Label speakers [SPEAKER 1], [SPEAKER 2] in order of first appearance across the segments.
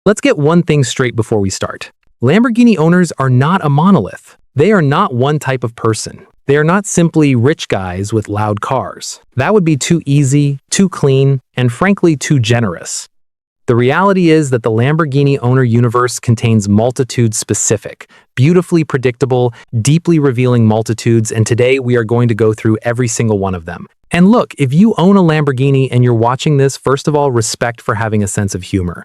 [SPEAKER 1] Let's get one thing straight before we start. Lamborghini owners are not a monolith. They are not one type of person. They are not simply rich guys with loud cars. That would be too easy, too clean, and frankly too generous. The reality is that the Lamborghini owner universe contains multitudes specific, beautifully predictable, deeply revealing multitudes, and today we are going to go through every single one of them. And look, if you own a Lamborghini and you're watching this, first of all, respect for having a sense of humor.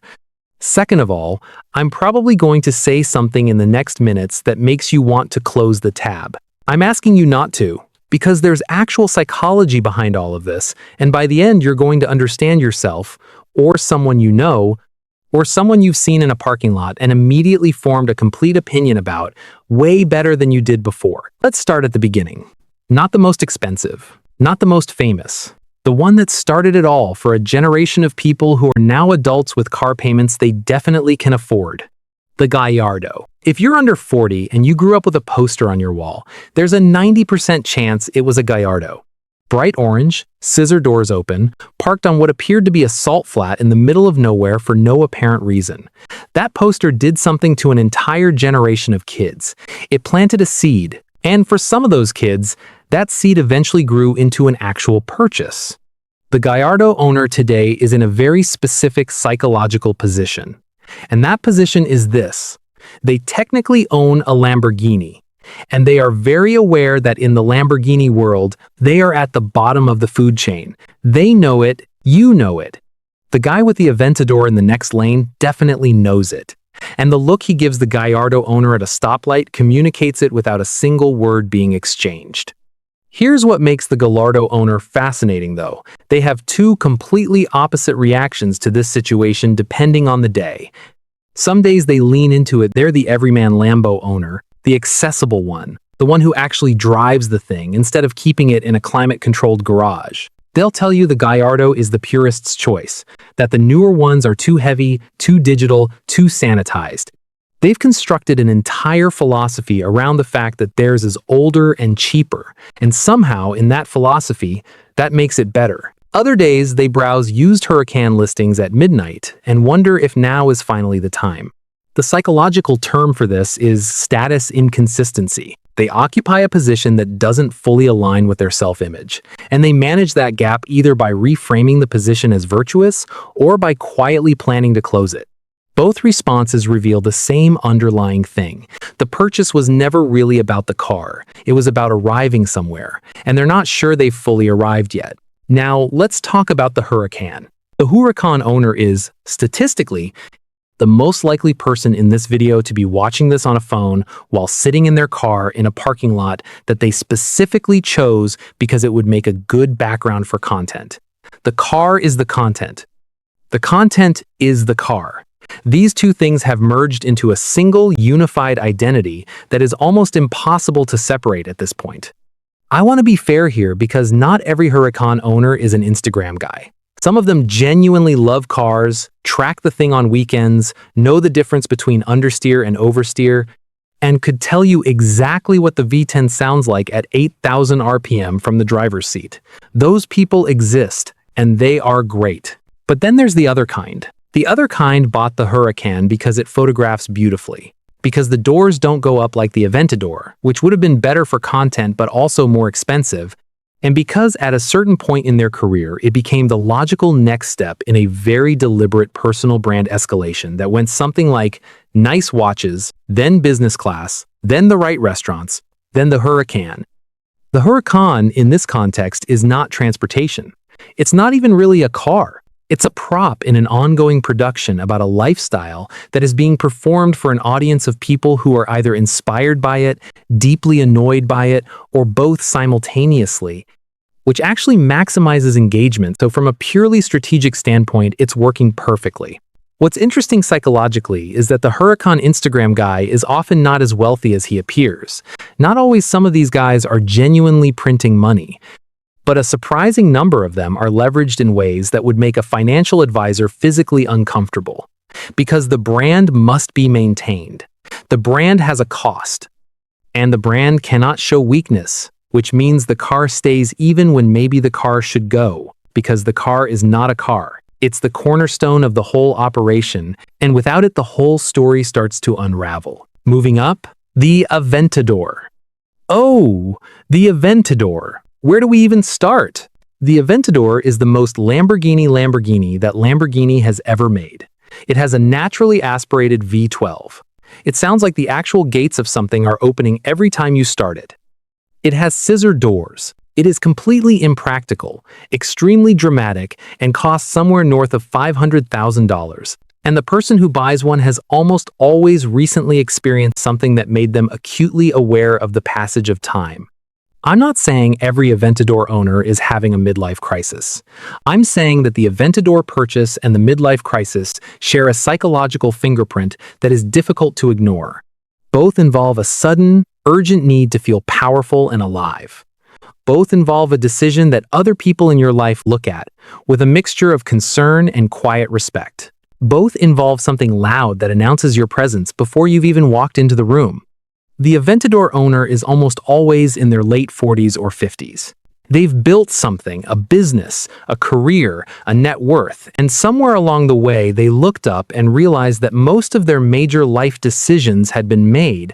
[SPEAKER 1] Second of all, I'm probably going to say something in the next minutes that makes you want to close the tab. I'm asking you not to, because there's actual psychology behind all of this, and by the end you're going to understand yourself, or someone you know, or someone you've seen in a parking lot and immediately formed a complete opinion about, way better than you did before. Let's start at the beginning. Not the most expensive, not the most famous, the one that started it all for a generation of people who are now adults with car payments they definitely can afford. The Gallardo. If you're under 40 and you grew up with a poster on your wall, there's a 90% chance it was a Gallardo. Bright orange, scissor doors open, parked on what appeared to be a salt flat in the middle of nowhere for no apparent reason. That poster did something to an entire generation of kids. It planted a seed, and for some of those kids, that seed eventually grew into an actual purchase. The Gallardo owner today is in a very specific psychological position. And that position is this. They technically own a Lamborghini. And they are very aware that in the Lamborghini world, they are at the bottom of the food chain. They know it, you know it. The guy with the Aventador in the next lane definitely knows it. And the look he gives the Gallardo owner at a stoplight communicates it without a single word being exchanged. Here's what makes the Gallardo owner fascinating though. They have two completely opposite reactions to this situation depending on the day. Some days they lean into it, they're the everyman Lambo owner, the accessible one, the one who actually drives the thing instead of keeping it in a climate-controlled garage. They'll tell you the Gallardo is the purist's choice, that the newer ones are too heavy, too digital, too sanitized. They've constructed an entire philosophy around the fact that theirs is older and cheaper, and somehow in that philosophy, that makes it better. Other days, they browse used Huracan listings at midnight and wonder if now is finally the time. The psychological term for this is status inconsistency. They occupy a position that doesn't fully align with their self-image, and they manage that gap either by reframing the position as virtuous or by quietly planning to close it. Both responses reveal the same underlying thing. The purchase was never really about the car. It was about arriving somewhere, and they're not sure they've fully arrived yet. Now, let's talk about the Huracan. The Huracan owner is, statistically, the most likely person in this video to be watching this on a phone while sitting in their car in a parking lot that they specifically chose because it would make a good background for content. The car is the content. The content is the car. These two things have merged into a single unified identity that is almost impossible to separate at this point. I want to be fair here because not every Huracan owner is an Instagram guy. Some of them genuinely love cars, track the thing on weekends, know the difference between understeer and oversteer, and could tell you exactly what the V10 sounds like at 8,000 RPM from the driver's seat. Those people exist, and they are great. But then there's the other kind. The other kind bought the Huracan because it photographs beautifully, because the doors don't go up like the Aventador, which would have been better for content but also more expensive, and because at a certain point in their career, it became the logical next step in a very deliberate personal brand escalation that went something like nice watches, then business class, then the right restaurants, then the Huracan. The Huracan in this context is not transportation. It's not even really a car. It's a prop in an ongoing production about a lifestyle that is being performed for an audience of people who are either inspired by it, deeply annoyed by it, or both simultaneously, which actually maximizes engagement. So from a purely strategic standpoint, it's working perfectly. What's interesting psychologically is that the Huracan Instagram guy is often not as wealthy as he appears. Not always some of these guys are genuinely printing money, but a surprising number of them are leveraged in ways that would make a financial advisor physically uncomfortable. Because the brand must be maintained. The brand has a cost. And the brand cannot show weakness, which means the car stays even when maybe the car should go, because the car is not a car. It's the cornerstone of the whole operation, and without it, the whole story starts to unravel. Moving up, the Aventador. Oh, the Aventador. Where do we even start? The Aventador is the most Lamborghini that Lamborghini has ever made. It has a naturally aspirated V12. It sounds like the actual gates of something are opening every time you start it. It has scissor doors. It is completely impractical, extremely dramatic, and costs somewhere north of $500,000. And the person who buys one has almost always recently experienced something that made them acutely aware of the passage of time. I'm not saying every Aventador owner is having a midlife crisis. I'm saying that the Aventador purchase and the midlife crisis share a psychological fingerprint that is difficult to ignore. Both involve a sudden, urgent need to feel powerful and alive. Both involve a decision that other people in your life look at, with a mixture of concern and quiet respect. Both involve something loud that announces your presence before you've even walked into the room. The Aventador owner is almost always in their late 40s or 50s. They've built something, a business, a career, a net worth, and somewhere along the way they looked up and realized that most of their major life decisions had been made.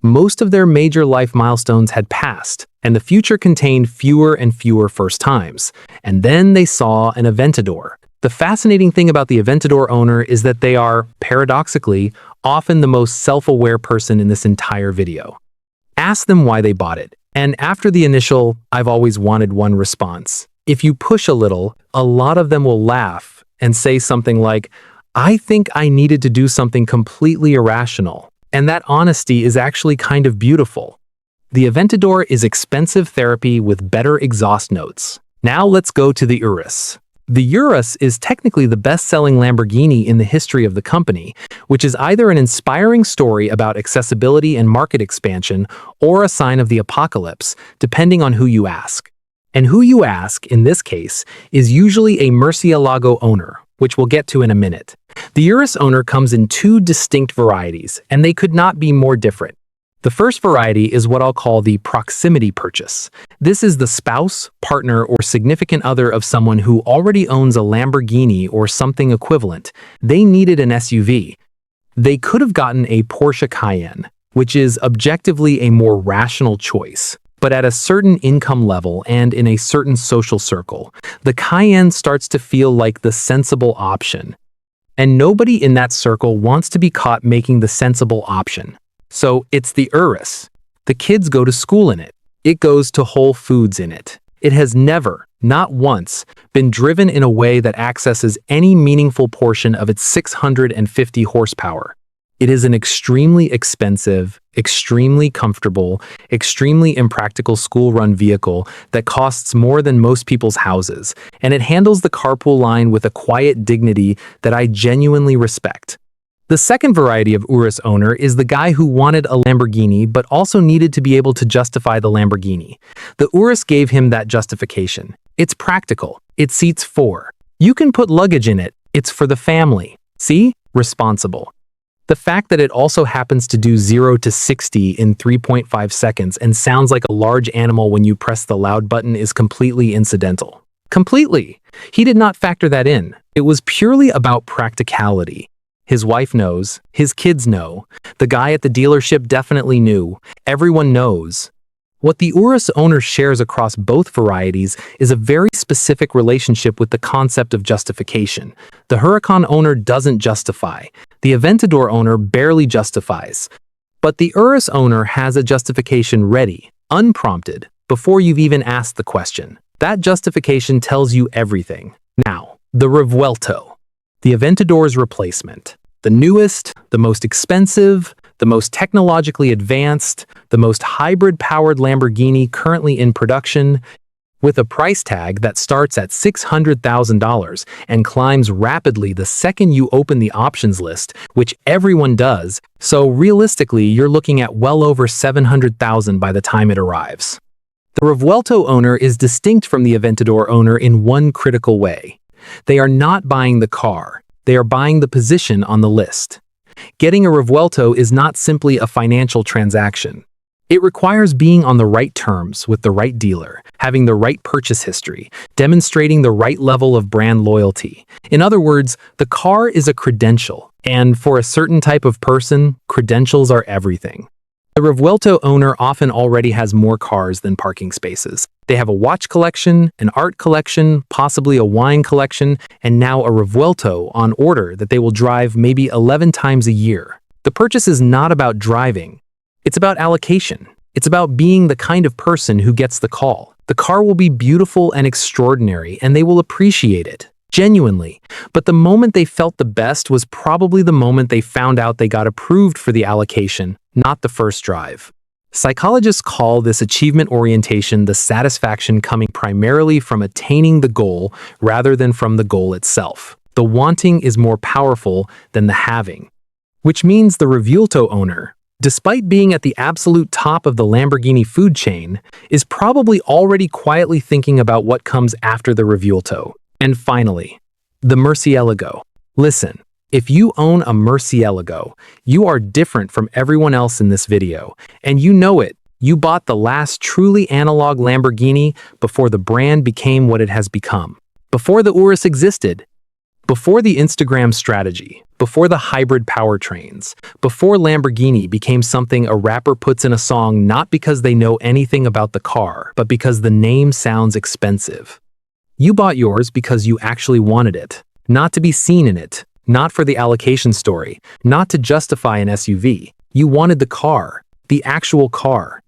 [SPEAKER 1] Most of their major life milestones had passed, and the future contained fewer and fewer first times. And then they saw an Aventador. The fascinating thing about the Aventador owner is that they are, paradoxically, often the most self-aware person in this entire video. Ask them why they bought it, and after the initial, "I've always wanted one" response, if you push a little, a lot of them will laugh and say something like, "I think I needed to do something completely irrational." And that honesty is actually kind of beautiful. The Aventador is expensive therapy with better exhaust notes. Now let's go to the Urus. The Urus is technically the best-selling Lamborghini in the history of the company, which is either an inspiring story about accessibility and market expansion or a sign of the apocalypse, depending on who you ask. And who you ask, in this case, is usually a Murcielago owner, which we'll get to in a minute. The Urus owner comes in two distinct varieties, and they could not be more different. The first variety is what I'll call the proximity purchase. This is the spouse, partner, or significant other of someone who already owns a Lamborghini or something equivalent. They needed an SUV. They could have gotten a Porsche Cayenne, which is objectively a more rational choice. But at a certain income level and in a certain social circle, the Cayenne starts to feel like the sensible option. And nobody in that circle wants to be caught making the sensible option. So it's the Urus. The kids go to school in it. It goes to Whole Foods in it. It has never, not once, been driven in a way that accesses any meaningful portion of its 650 horsepower. It is an extremely expensive, extremely comfortable, extremely impractical school-run vehicle that costs more than most people's houses, and it handles the carpool line with a quiet dignity that I genuinely respect. The second variety of Urus owner is the guy who wanted a Lamborghini but also needed to be able to justify the Lamborghini. The Urus gave him that justification. It's practical. It seats 4. You can put luggage in it. It's for the family. See? Responsible. The fact that it also happens to do 0 to 60 in 3.5 seconds and sounds like a large animal when you press the loud button is completely incidental. Completely. He did not factor that in. It was purely about practicality. His wife knows. His kids know. The guy at the dealership definitely knew. Everyone knows. What the Urus owner shares across both varieties is a very specific relationship with the concept of justification. The Huracan owner doesn't justify. The Aventador owner barely justifies. But the Urus owner has a justification ready, unprompted, before you've even asked the question. That justification tells you everything. Now, the Revuelto. The Aventador's replacement. The newest, the most expensive, the most technologically advanced, the most hybrid-powered Lamborghini currently in production, with a price tag that starts at $600,000 and climbs rapidly the second you open the options list, which everyone does, so realistically you're looking at well over $700,000 by the time it arrives. The Revuelto owner is distinct from the Aventador owner in one critical way. They are not buying the car, they are buying the position on the list. Getting a Revuelto is not simply a financial transaction. It requires being on the right terms with the right dealer, having the right purchase history, demonstrating the right level of brand loyalty. In other words, the car is a credential, and for a certain type of person, credentials are everything. The Revuelto owner often already has more cars than parking spaces. They have a watch collection, an art collection, possibly a wine collection, and now a Revuelto on order that they will drive maybe 11 times a year. The purchase is not about driving. It's about allocation. It's about being the kind of person who gets the call. The car will be beautiful and extraordinary, and they will appreciate it. Genuinely. But the moment they felt the best was probably the moment they found out they got approved for the allocation, not the first drive. Psychologists call this achievement orientation the satisfaction coming primarily from attaining the goal rather than from the goal itself. The wanting is more powerful than the having. Which means the Revuelto owner, despite being at the absolute top of the Lamborghini food chain, is probably already quietly thinking about what comes after the Revuelto. And finally, the Murcielago. Listen, if you own a Murcielago, you are different from everyone else in this video, and you know it. You bought the last truly analog Lamborghini before the brand became what it has become, before the Urus existed, before the Instagram strategy, before the hybrid powertrains, before Lamborghini became something a rapper puts in a song not because they know anything about the car, but because the name sounds expensive. You bought yours because you actually wanted it, not to be seen in it, not for the allocation story, not to justify an SUV. You wanted the car, the actual car.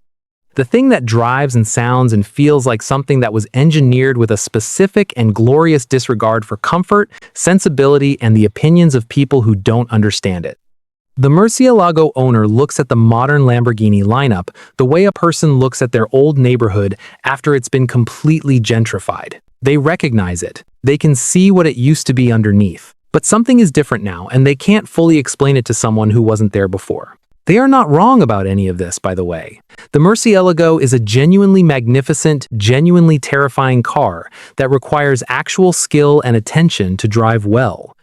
[SPEAKER 1] The thing that drives and sounds and feels like something that was engineered with a specific and glorious disregard for comfort, sensibility, and the opinions of people who don't understand it. The Murcielago owner looks at the modern Lamborghini lineup the way a person looks at their old neighborhood after it's been completely gentrified. They recognize it. They can see what it used to be underneath. But something is different now, and they can't fully explain it to someone who wasn't there before. They are not wrong about any of this, by the way. The Murcielago is a genuinely magnificent, genuinely terrifying car that requires actual skill and attention to drive well.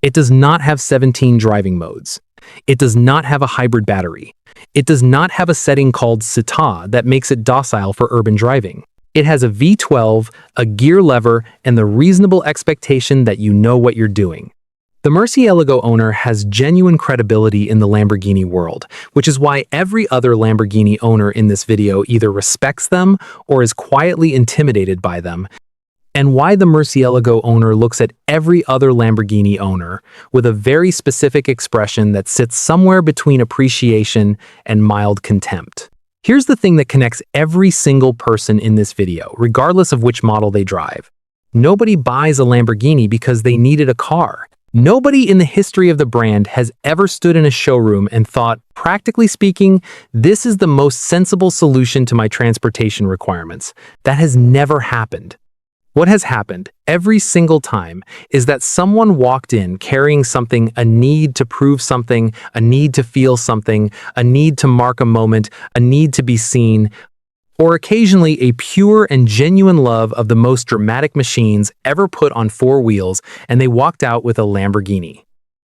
[SPEAKER 1] It does not have 17 driving modes. It does not have a hybrid battery. It does not have a setting called CTA that makes it docile for urban driving. It has a V12, a gear lever, and the reasonable expectation that you know what you're doing. The Murcielago owner has genuine credibility in the Lamborghini world, which is why every other Lamborghini owner in this video either respects them or is quietly intimidated by them, and why the Murcielago owner looks at every other Lamborghini owner with a very specific expression that sits somewhere between appreciation and mild contempt. Here's the thing that connects every single person in this video, regardless of which model they drive. Nobody buys a Lamborghini because they needed a car. Nobody in the history of the brand has ever stood in a showroom and thought, practically speaking, this is the most sensible solution to my transportation requirements. That has never happened. What has happened every single time is that someone walked in carrying something, a need to prove something, a need to feel something, a need to mark a moment, a need to be seen, or occasionally a pure and genuine love of the most dramatic machines ever put on four wheels, and they walked out with a Lamborghini.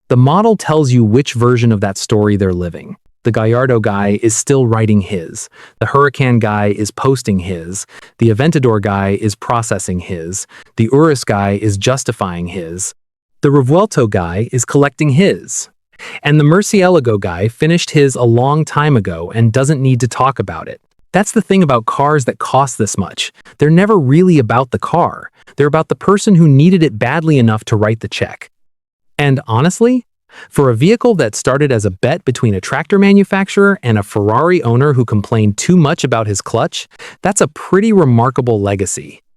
[SPEAKER 1] The model tells you which version of that story they're living. The Gallardo guy is still writing his. The Huracan guy is posting his. The Aventador guy is processing his. The Urus guy is justifying his. The Revuelto guy is collecting his. And the Murcielago guy finished his a long time ago and doesn't need to talk about it. That's the thing about cars that cost this much. They're never really about the car. They're about the person who needed it badly enough to write the check. And honestly, for a vehicle that started as a bet between a tractor manufacturer and a Ferrari owner who complained too much about his clutch, that's a pretty remarkable legacy.